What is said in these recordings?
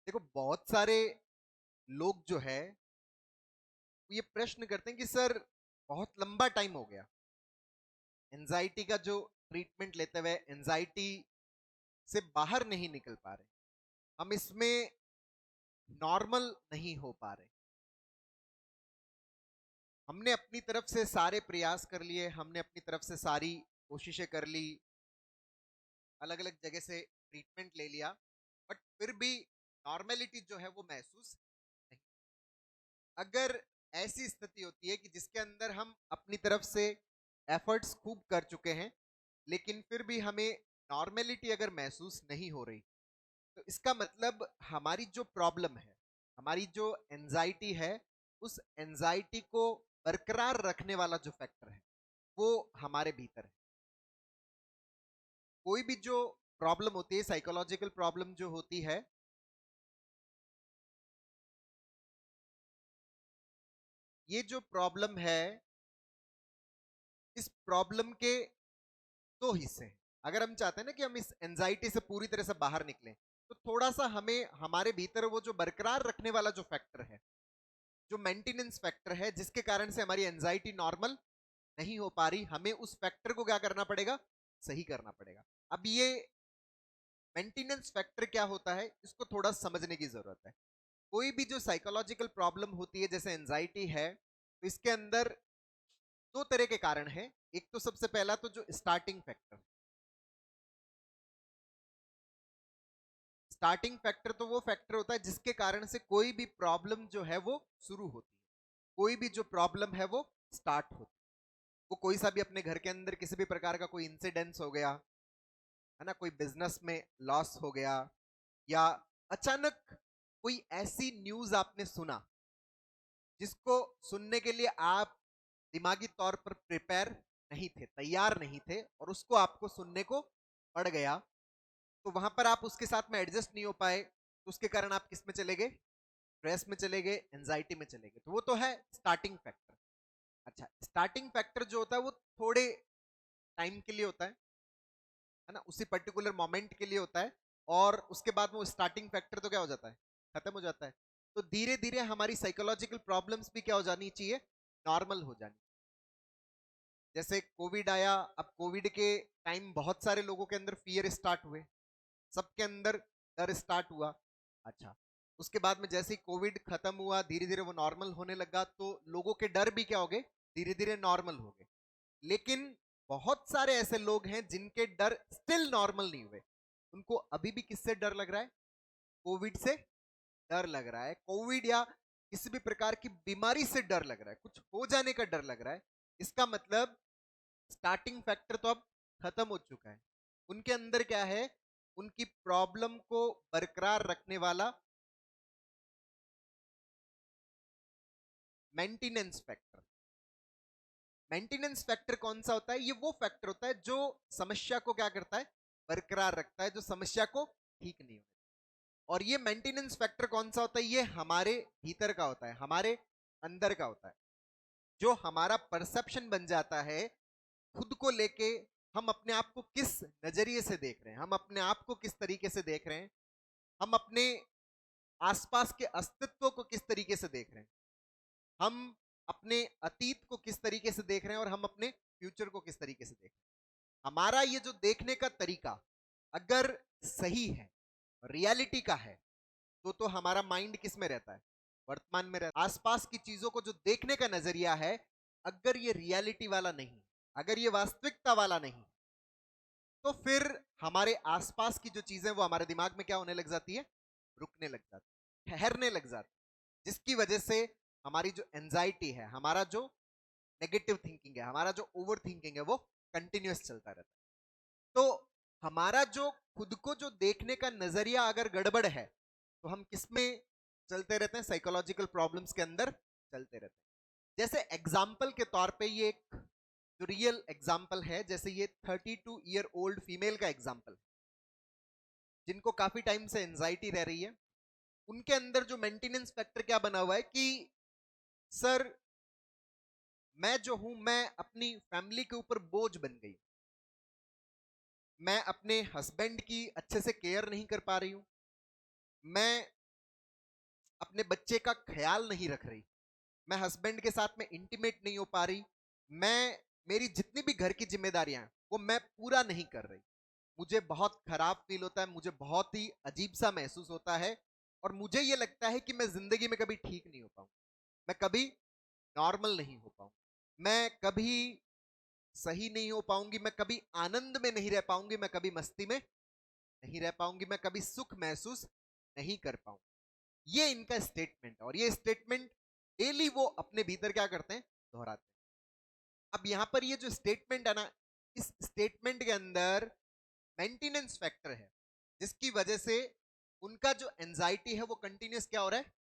देखो, बहुत सारे लोग जो है ये प्रश्न करते हैं कि सर बहुत लंबा टाइम हो गया एंजाइटी का जो ट्रीटमेंट लेते हुए एंजाइटी से बाहर नहीं निकल पा रहे, हम इसमें नॉर्मल नहीं हो पा रहे। हमने अपनी तरफ से सारे प्रयास कर लिए, हमने अपनी तरफ से सारी कोशिशें कर ली, अलग अलग जगह से ट्रीटमेंट ले लिया, बट फिर भी नॉर्मेलिटी जो है वो महसूस नहीं। अगर ऐसी स्थिति होती है कि जिसके अंदर हम अपनी तरफ से एफर्ट्स खूब कर चुके हैं लेकिन फिर भी हमें नॉर्मेलिटी अगर महसूस नहीं हो रही, तो इसका मतलब हमारी जो प्रॉब्लम है, हमारी जो एंजाइटी है, उस एंजाइटी को बरकरार रखने वाला जो फैक्टर है वो हमारे भीतर है। कोई भी जो प्रॉब्लम होती है, साइकोलॉजिकल प्रॉब्लम जो होती है, ये जो प्रॉब्लम है, इस प्रॉब्लम के दो हिस्से हैं। अगर हम चाहते हैं ना कि हम इस एंजाइटी से पूरी तरह से बाहर निकलें, तो थोड़ा सा हमें हमारे भीतर वो जो बरकरार रखने वाला जो फैक्टर है, जो मेंटेनेंस फैक्टर है, जिसके कारण से हमारी एंजाइटी नॉर्मल नहीं हो पा रही, हमें उस फैक्टर को क्या करना पड़ेगा, सही करना पड़ेगा। अब ये मेंटेनेंस फैक्टर क्या होता है, इसको थोड़ा समझने की जरूरत है। कोई भी जो साइकोलॉजिकल प्रॉब्लम होती है जैसे एंजाइटी है, तो इसके अंदर दो तरह के कारण हैं। एक तो सबसे पहला तो जो स्टार्टिंग फैक्टर, स्टार्टिंग फैक्टर तो वो फैक्टर होता है जिसके कारण से कोई भी प्रॉब्लम जो है वो शुरू होती है, कोई भी जो प्रॉब्लम है वो स्टार्ट होती है। वो कोई सा भी अपने घर के अंदर किसी भी प्रकार का कोई इंसिडेंस हो गया है ना, कोई बिजनेस में लॉस हो गया, या अचानक कोई ऐसी न्यूज आपने सुना जिसको सुनने के लिए आप दिमागी तौर पर प्रिपेयर नहीं थे, तैयार नहीं थे, और उसको आपको सुनने को पड़ गया, तो वहां पर आप उसके साथ में एडजस्ट नहीं हो पाए, तो उसके कारण आप किस में चले गए, स्ट्रेस में चले गए, एंजाइटी में चले गए। तो वो तो है स्टार्टिंग फैक्टर। अच्छा, स्टार्टिंग फैक्टर जो होता है वो थोड़े टाइम के लिए होता है ना, उसी पर्टिकुलर मोमेंट के लिए होता है, और उसके बाद वो स्टार्टिंग फैक्टर तो क्या हो जाता है, खत्म हो जाता है। तो धीरे धीरे हमारी साइकोलॉजिकल प्रॉब्लम्स भी क्या हो जानी चाहिए, नॉर्मल हो जानी। जैसे कोविड आया, अब कोविड के टाइम बहुत सारे लोगों के अंदर फियर स्टार्ट हुए, सबके अंदर डर स्टार्ट हुआ। अच्छा, उसके बाद में जैसे ही कोविड खत्म हुआ, धीरे धीरे वो नॉर्मल होने लगा, तो लोगों के डर भी क्या हो गए, धीरे धीरे नॉर्मल हो गए। लेकिन बहुत सारे ऐसे लोग हैं जिनके डर स्टिल नॉर्मल नहीं हुए। उनको अभी भी किससे डर लग रहा है, कोविड से डर लग रहा है, कोविड या किसी भी प्रकार की बीमारी से डर लग रहा है, कुछ हो जाने का डर लग रहा है। इसका मतलब स्टार्टिंग फैक्टर तो अब खत्म हो चुका है। उनके अंदर क्या है, उनकी प्रॉब्लम को बरकरार रखने वाला मेंटेनेंस फैक्टर। मेंटेनेंस फैक्टर कौन सा होता है, ये वो फैक्टर होता है जो समस्या को क्या करता है, बरकरार रखता है, जो समस्या को ठीक नहीं होता। और ये मेंटेनेंस फैक्टर कौन सा होता है, ये हमारे भीतर का होता है, हमारे अंदर का होता है। जो हमारा परसेप्शन बन जाता है खुद को लेके, हम अपने आप को किस नजरिए से देख रहे हैं, हम अपने आप को किस तरीके से देख रहे हैं, हम अपने आसपास के अस्तित्व को किस तरीके से देख रहे हैं, हम अपने अतीत को किस तरीके से देख रहे हैं, और हम अपने फ्यूचर को किस तरीके से देख रहे हैं। हमारा ये जो देखने का तरीका अगर सही है, रियलिटी का है, तो हमारा माइंड किस में रहता है, वर्तमान में रहता है। आसपास की चीजों को जो देखने का नजरिया है, अगर ये रियलिटी वाला नहीं, अगर ये वास्तविकता वाला नहीं, तो फिर हमारे आसपास की जो चीजें वो हमारे दिमाग में क्या होने लग जाती है, रुकने लग जाती है, ठहरने लग जाती है, जिसकी वजह से हमारी जो एंजाइटी है, हमारा जो नेगेटिव थिंकिंग है, हमारा जो ओवर थिंकिंग है, वो कंटिन्यूअस चलता रहता है। तो हमारा जो खुद को जो देखने का नजरिया अगर गड़बड़ है, तो हम किसमें चलते रहते हैं, साइकोलॉजिकल प्रॉब्लम्स के अंदर चलते रहते हैं। जैसे एग्जाम्पल के तौर पे ये एक जो रियल एग्जाम्पल है, जैसे ये 32 ईयर ओल्ड फीमेल का एग्जाम्पल है, जिनको काफी टाइम से एंजाइटी रह रही है। उनके अंदर जो मेंटेनेंस फैक्टर क्या बना हुआ है कि सर, मैं जो हूं, मैं अपनी फैमिली के ऊपर बोझ बन गई, मैं अपने हस्बैंड की अच्छे से केयर नहीं कर पा रही हूं, मैं अपने बच्चे का ख्याल नहीं रख रही, मैं हस्बैंड के साथ में इंटीमेट नहीं हो पा रही, मैं मेरी जितनी भी घर की जिम्मेदारियां हैं वो मैं पूरा नहीं कर रही, मुझे बहुत खराब फील होता है, मुझे बहुत ही अजीब सा महसूस होता है और मुझे ये लगता है कि मैं जिंदगी में कभी ठीक नहीं हो पाऊँ, मैं कभी नॉर्मल नहीं हो पाऊँ, मैं कभी सही नहीं हो पाऊंगी, मैं कभी आनंद में नहीं रह पाऊंगी, मैं कभी मस्ती में नहीं रह पाऊंगी, मैं कभी सुख महसूस नहीं कर पाऊंगी। ये इनका स्टेटमेंट है और ये स्टेटमेंट डेली वो अपने भीतर क्या करते हैं, दोहराते हैं। अब यहां पर ये जो स्टेटमेंट है ना, इस स्टेटमेंट के अंदर मेंटेनेंस फैक्टर है जिसकी वजह से उनका जो एंजाइटी है वो कंटिन्यूस क्या हो रहा है,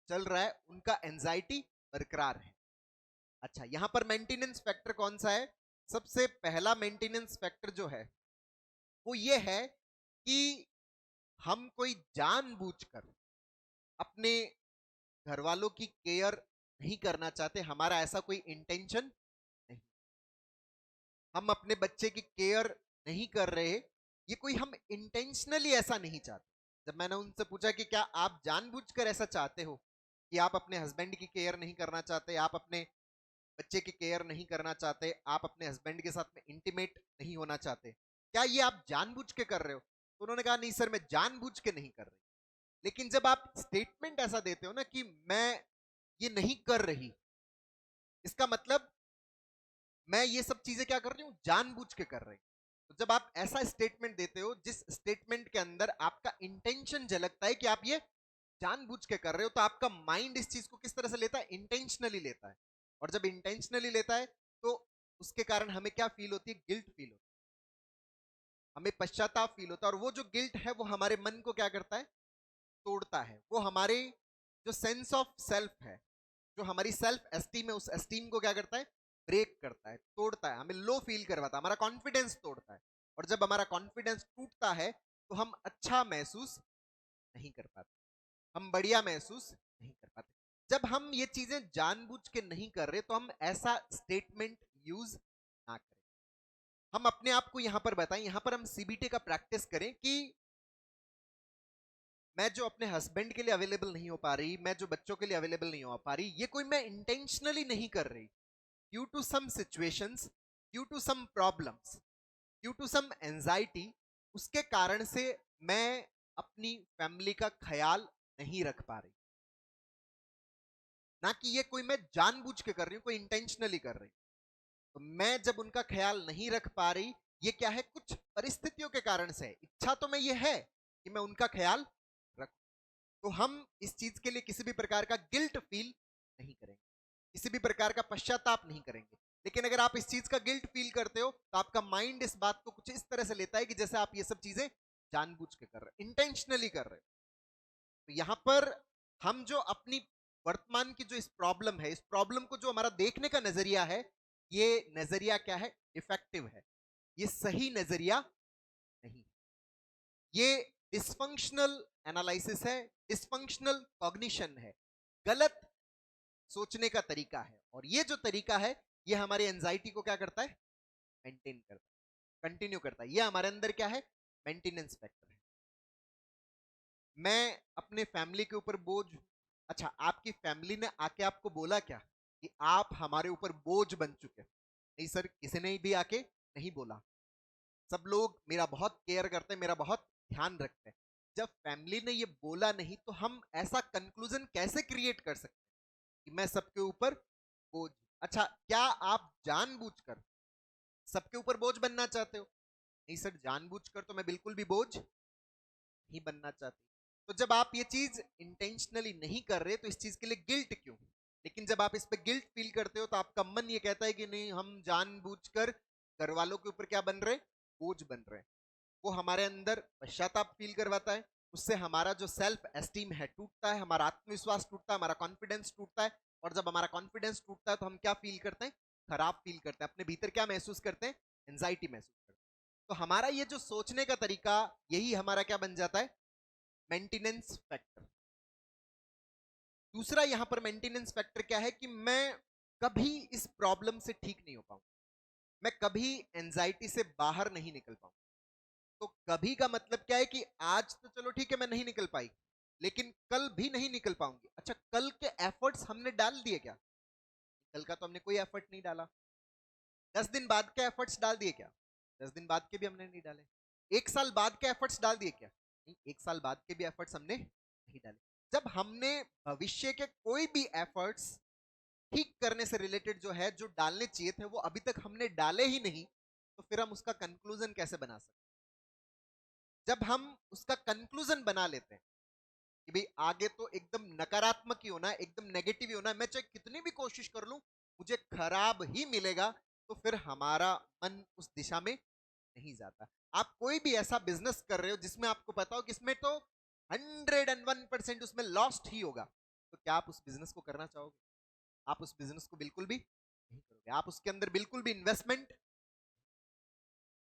चल रहा है, उनका एंजाइटी बरकरार है। अच्छा, यहां पर मेंटेनेंस फैक्टर कौन सा है? सबसे पहला मेंटेनेंस फैक्टर जो है वो ये है कि हम कोई जानबूझकर अपने घर वालों की केयर नहीं करना चाहते, हमारा ऐसा कोई इंटेंशन नहीं, हम अपने बच्चे की केयर नहीं कर रहे, ये कोई हम इंटेंशनली ऐसा नहीं चाहते। जब मैंने उनसे पूछा कि क्या आप जानबूझकर ऐसा चाहते हो कि आप अपने हस्बैंड की केयर नहीं करना चाहते, आप अपने बच्चे की केयर नहीं करना चाहते, आप अपने हस्बैंड के साथ में इंटीमेट नहीं होना चाहते, क्या ये आप जानबूझ के कर रहे हो? तो उन्होंने कहा नहीं सर, मैं जानबूझ के नहीं कर रही। लेकिन जब आप स्टेटमेंट ऐसा देते हो ना कि मैं ये नहीं कर रही, इसका मतलब मैं ये सब चीजें क्या कर रही हूं, जानबूझ के कर रही हूं। तो जब आप ऐसा स्टेटमेंट देते हो जिस स्टेटमेंट के अंदर आपका इंटेंशन झलकता है कि आप ये जानबूझ के कर रहे हो, तो आपका माइंड इस चीज को किस तरह से लेता है, इंटेंशनली लेता है। और जब इंटेंशनली लेता है तो उसके कारण हमें क्या फील होती है, गिल्ट फील होती है, हमें पश्चाताप फील होता है। और वो जो गिल्ट है वो हमारे मन को क्या करता है, तोड़ता है। वो हमारे जो सेंस ऑफ सेल्फ है, जो हमारी सेल्फ एस्टीम है, उस एस्टीम को क्या करता है, ब्रेक करता है, तोड़ता है, हमें लो फील करवाता है, हमारा कॉन्फिडेंस तोड़ता है। और जब हमारा कॉन्फिडेंस टूटता है तो हम अच्छा महसूस नहीं कर पाते, हम बढ़िया महसूस नहीं कर पाते। जब हम ये चीजें जानबूझ के नहीं कर रहे तो हम ऐसा स्टेटमेंट यूज ना करें। हम अपने आप को यहां पर बताएं, यहां पर हम सीबीटी का प्रैक्टिस करें कि मैं जो अपने हस्बैंड के लिए अवेलेबल नहीं हो पा रही, मैं जो बच्चों के लिए अवेलेबल नहीं हो पा रही, ये कोई मैं इंटेंशनली नहीं कर रही, due to some situations, due to some problems, due to some anxiety, उसके कारण से मैं अपनी फैमिली का ख्याल नहीं रख पा रही। ना कि ये कोई मैं जानबूझ के कर रही हूं, कोई इंटेंशनली कर रही हूं। तो मैं जब उनका ख्याल नहीं रख पा रही, ये क्या है, कुछ परिस्थितियों के कारण से है। इच्छा तो मैं ये है कि मैं उनका ख्याल रखूं, तो हम इस चीज के लिए किसी भी प्रकार का गिल्ट फील नहीं करेंगे, किसी भी प्रकार का पश्चाताप नहीं करेंगे। लेकिन अगर आप इस चीज का गिल्ट फील करते हो तो आपका माइंड इस बात को कुछ इस तरह से लेता है कि जैसे आप ये सब चीजें जानबूझ के कर रहे हो, इंटेंशनली कर रहे हो। तो यहां पर हम जो अपनी वर्तमान की जो इस प्रॉब्लम है, इस प्रॉब्लम को जो हमारा देखने का नजरिया है, ये नजरिया क्या है, इफेक्टिव है, ये सही नजरिया नहीं, ये डिसफंक्शनल एनालिसिस है, डिसफंक्शनल कॉग्निशन है, गलत सोचने का तरीका है। और ये जो तरीका है ये हमारी एंजाइटी को क्या करता है, मेंटेन करता है, कंटिन्यू करता है। ये हमारे अंदर क्या है, मेंटेनेंस फैक्टर है। मैं अपने फैमिली के ऊपर बोझ हूं। अच्छा, आपकी फैमिली ने आके आपको बोला क्या कि आप हमारे ऊपर बोझ बन चुके? नहीं सर, किसी ने भी आके नहीं बोला। सब लोग मेरा बहुत केयर करते हैं, मेरा बहुत ध्यान रखते हैं। जब फैमिली ने ये बोला नहीं तो हम ऐसा कंक्लूजन कैसे क्रिएट कर सकते हैं कि मैं सबके ऊपर बोझ? अच्छा, क्या आप जानबूझकर सबके ऊपर बोझ बनना चाहते हो? नहीं सर, जानबूझकर तो मैं बिल्कुल भी बोझ नहीं बनना चाहती। तो जब आप ये चीज इंटेंशनली नहीं कर रहे तो इस चीज के लिए गिल्ट क्यों? लेकिन जब आप इस पे गिल्ट फील करते हो तो आपका मन ये कहता है कि नहीं, हम जानबूझकर घर वालों के ऊपर क्या बन रहे, बोझ बन रहे हैं। वो हमारे अंदर पश्चाताप फील करवाता है, उससे हमारा जो सेल्फ एस्टीम है टूटता है, हमारा आत्मविश्वास टूटता है, हमारा कॉन्फिडेंस टूटता है। और जब हमारा कॉन्फिडेंस टूटता है तो हम क्या फील करते हैं, खराब फील करते हैं, अपने भीतर क्या महसूस करते हैं, एंजाइटी महसूस करते हैं। तो हमारा ये जो सोचने का तरीका, यही हमारा क्या बन जाता है, मेंटेनेंस फैक्टर। दूसरा यहां पर मेंटेनेंस फैक्टर क्या है कि मैं कभी इस प्रॉब्लम से ठीक नहीं हो पाऊं, मैं कभी एंजाइटी से बाहर नहीं निकल पाऊं। तो कभी का मतलब क्या है कि आज तो चलो ठीक है मैं नहीं निकल पाई, लेकिन कल भी नहीं निकल पाऊंगी। अच्छा, कल के एफर्ट्स हमने डाल दिए क्या? कल का तो हमने कोई एफर्ट नहीं डाला। 10 दिन बाद के एफर्ट्स डाल दिए क्या? 10 दिन बाद के भी हमने नहीं डाले। 1 साल बाद के एफर्ट्स डाल दिए क्या? नहीं, 1 साल बाद के भी एफर्ट्स हमने नहीं डाले। जब हमने भविष्य के कोई भी एफर्ट्स ठीक करने से रिलेटेड जो है, जो डालने चाहिए थे, वो अभी तक हमने डाले ही नहीं, तो फिर हम उसका कंक्लूजन कैसे बना सकते? जब हम उसका कंक्लूजन बना लेते हैं कि भाई आगे तो एकदम नकारात्मक ही होना है, एकदम नेगेटिव ही होना है, मैं चाहे कितनी भी कोशिश कर लूं मुझे खराब ही मिलेगा, तो फिर हमारा मन उस दिशा में नहीं जाता। आप कोई भी ऐसा बिजनेस कर रहे हो जिसमें आपको पता हो कि इसमें तो 101% उसमें लॉस्ट ही होगा, तो क्या आप उस बिजनेस को करना चाहोगे? आप उस बिजनेस को बिल्कुल भी नहीं करोगे। आप उसके अंदर बिल्कुल भी इन्वेस्टमेंट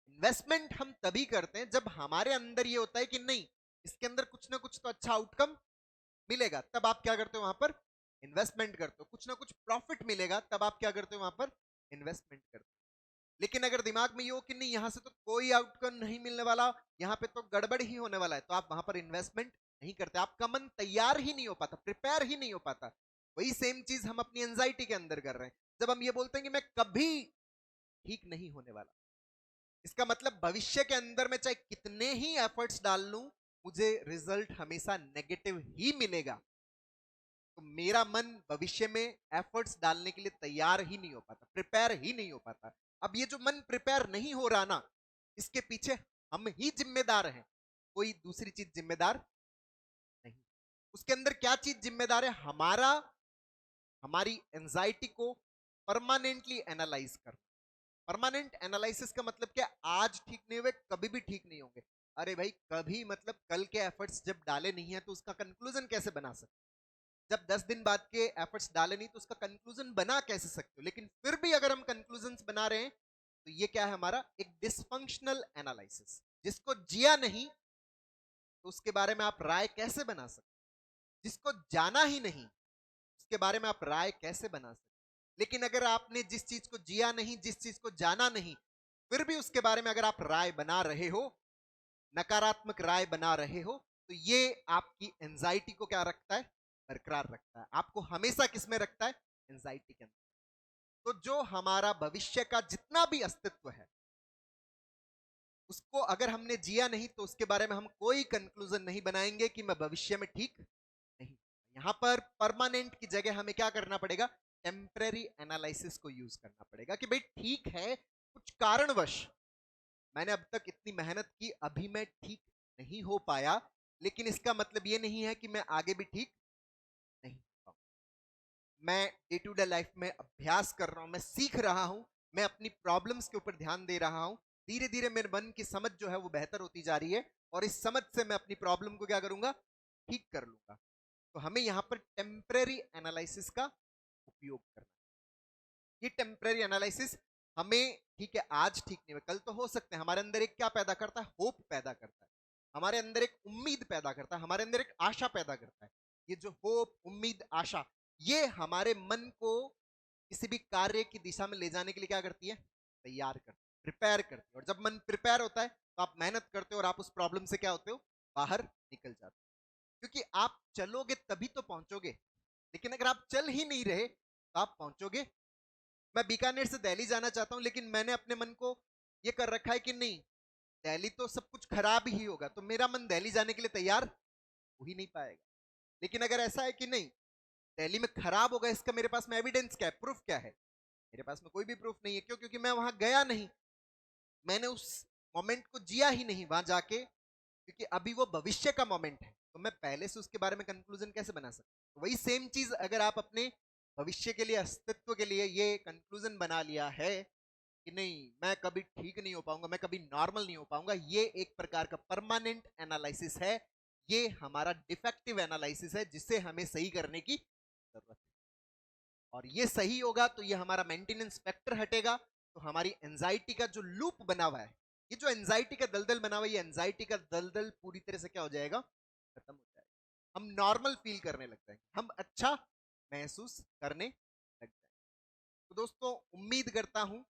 इन्वेस्टमेंट हम तभी करते हैं जब हमारे अंदर ये होता है कि नहीं, इसके अंदर कुछ ना कुछ तो अच्छा आउटकम मिलेगा, तब आप क्या करते हो वहां पर? इन्वेस्टमेंट करते हो। कुछ ना कुछ प्रॉफिट मिलेगा, तब आप क्या करते हो वहां पर? इन्वेस्टमेंट करते हो। लेकिन अगर दिमाग में ये हो कि नहीं, यहां से तो कोई आउटकम नहीं मिलने वाला, यहाँ पे तो गड़बड़ ही होने वाला है, तो आप वहां पर इन्वेस्टमेंट नहीं करते। आपका मन तैयार ही नहीं हो पाता, प्रिपेयर ही नहीं हो पाता। वही सेम चीज हम अपनी एंजाइटी के अंदर कर रहे हैं। जब हम ये बोलते हैं कि मैं कभी ठीक नहीं होने वाला, इसका मतलब भविष्य के अंदर मैं चाहे कितने ही एफर्ट्स डाल लूं, मुझे रिजल्ट हमेशा नेगेटिव ही मिलेगा। तो मेरा मन भविष्य में एफर्ट्स डालने के लिए तैयार ही नहीं हो पाता, प्रिपेयर ही नहीं हो पाता। अब ये जो मन प्रिपेयर नहीं हो रहा ना, इसके पीछे हम ही जिम्मेदार हैं, कोई दूसरी चीज जिम्मेदार नहीं। उसके अंदर क्या चीज जिम्मेदार है? हमारी एंजाइटी को परमानेंटली एनालाइज करना। परमानेंट एनालिसिस का मतलब क्या? आज ठीक नहीं हुए कभी भी ठीक नहीं होंगे। अरे भाई, कभी मतलब कल के एफर्ट्स जब डाले नहीं है तो उसका कंक्लूजन कैसे बना सकते? जब 10 दिन बाद के एफर्ट्स डाले नहीं तो उसका कंक्लूजन बना कैसे सकते हो? लेकिन फिर भी अगर हम कंक्लूजन बना रहे हैं, तो ये क्या है? हमारा एक डिसफंक्शनल एनालिसिस। जिसको जिया नहीं तो उसके बारे में आप राय कैसे बना सकते? जिसको जाना ही नहीं उसके बारे में आप राय कैसे बना सकते? लेकिन अगर आपने जिस चीज को जिया नहीं, जिस चीज को जाना नहीं, फिर भी उसके बारे में अगर आप राय बना रहे हो, नकारात्मक राय बना रहे हो, तो ये आपकी एंजाइटी को क्या रखता है? बरकरार रखता है। आपको हमेशा किस में रखता है? एंजाइटी के अंदर। तो जो हमारा भविष्य का जितना भी अस्तित्व है, उसको अगर हमने जिया नहीं तो उसके बारे में हम कोई कंक्लूजन नहीं बनाएंगे कि मैं भविष्य में ठीक नहीं। यहां पर परमानेंट की जगह हमें क्या करना पड़ेगा? टेम्पररी एनालिसिस को यूज करना पड़ेगा कि भाई ठीक है, कुछ कारणवश मैंने अब तक इतनी मेहनत की, अभी मैं ठीक नहीं हो पाया, लेकिन इसका मतलब ये नहीं है कि मैं आगे भी ठीक नहीं हो पाऊंगा। मैं डे टू डे लाइफ में अभ्यास कर रहा हूं, मैं सीख रहा हूं, मैं अपनी प्रॉब्लम्स के ऊपर ध्यान दे रहा हूं। धीरे धीरे मेरे मन की समझ जो है वो बेहतर होती जा रही है, और इस समझ से मैं अपनी प्रॉब्लम को क्या करूंगा? ठीक कर लूंगा। तो हमें यहां पर टेम्पररी एनालिसिस का उपयोग करना। ये टेम्पररी एनालिसिस हमें, ठीक है आज ठीक नहीं हुआ, कल तो हो सकते हैं, हमारे अंदर एक क्या पैदा करता है? होप पैदा करता है। हमारे अंदर एक उम्मीद पैदा करता है, हमारे अंदर एक आशा पैदा करता है। ये जो होप, उम्मीद, आशा, ये हमारे मन को किसी भी कार्य की दिशा में ले जाने के लिए क्या करती है? तैयार करती है, प्रिपेयर करती है। और जब मन प्रिपेयर होता है तो आप मेहनत करते हो और आप उस प्रॉब्लम से क्या होते हो? बाहर निकल जाते हो। क्योंकि आप चलोगे तभी तो पहुंचोगे, लेकिन अगर आप चल ही नहीं रहे तो आप पहुंचोगे? मैं बीकानेर से दिल्ली जाना चाहता हूं, लेकिन मैंने अपने मन को ये कर रखा है कि नहीं, दिल्ली तो सब कुछ खराब ही होगा, तो मेरा मन दिल्ली जाने के लिए तैयार हो ही नहीं पाएगा। लेकिन अगर ऐसा है कि नहीं, दिल्ली में खराब होगा, इसका मेरे पास में एविडेंस क्या है? प्रूफ क्या है? मेरे पास में कोई भी प्रूफ नहीं है। क्यों? क्योंकि मैं वहां गया नहीं, मैंने उस मोमेंट को जिया ही नहीं वहां जाके। क्योंकि अभी वो भविष्य का मोमेंट है, तो मैं पहले से उसके बारे में कंक्लूजन कैसे बना सकता हूं? तो वही सेम चीज अगर आप अपने भविष्य के लिए, अस्तित्व के लिए ये कंक्लूजन बना लिया है कि नहीं, मैं कभी ठीक नहीं हो पाऊंगा, मैं कभी नॉर्मल नहीं हो पाऊंगा, ये एक प्रकार का परमानेंट एनालिसिस है। ये हमारा डिफेक्टिव एनालिसिस है, जिसे हमें सही करने की जरूरत है। और ये सही होगा तो ये हमारा मेंटेनेंस फैक्टर हटेगा, तो हमारी एंजाइटी का जो लूप बना हुआ है, ये जो एंजाइटी का दलदल बना हुआ है, ये एंजाइटी का दलदल पूरी तरह से क्या हो जाएगा? खत्म हो जाएगा। हम नॉर्मल फील करने लग जाएंगे, हम अच्छा महसूस करने लग जाएंगे। तो दोस्तों, उम्मीद करता हूं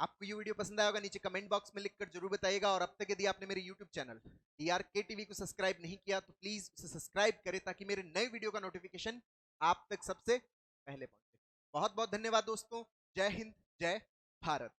आपको ये वीडियो पसंद आया होगा, नीचे कमेंट बॉक्स में लिखकर जरूर बताइएगा। और अब तक यदि आपने मेरे यूट्यूब चैनल DRK टीवी को सब्सक्राइब नहीं किया तो प्लीज उसे सब्सक्राइब करें, ताकि मेरे नए वीडियो का नोटिफिकेशन आप तक सबसे पहले पहुंचे। बहुत बहुत धन्यवाद दोस्तों। जय हिंद, जय भारत।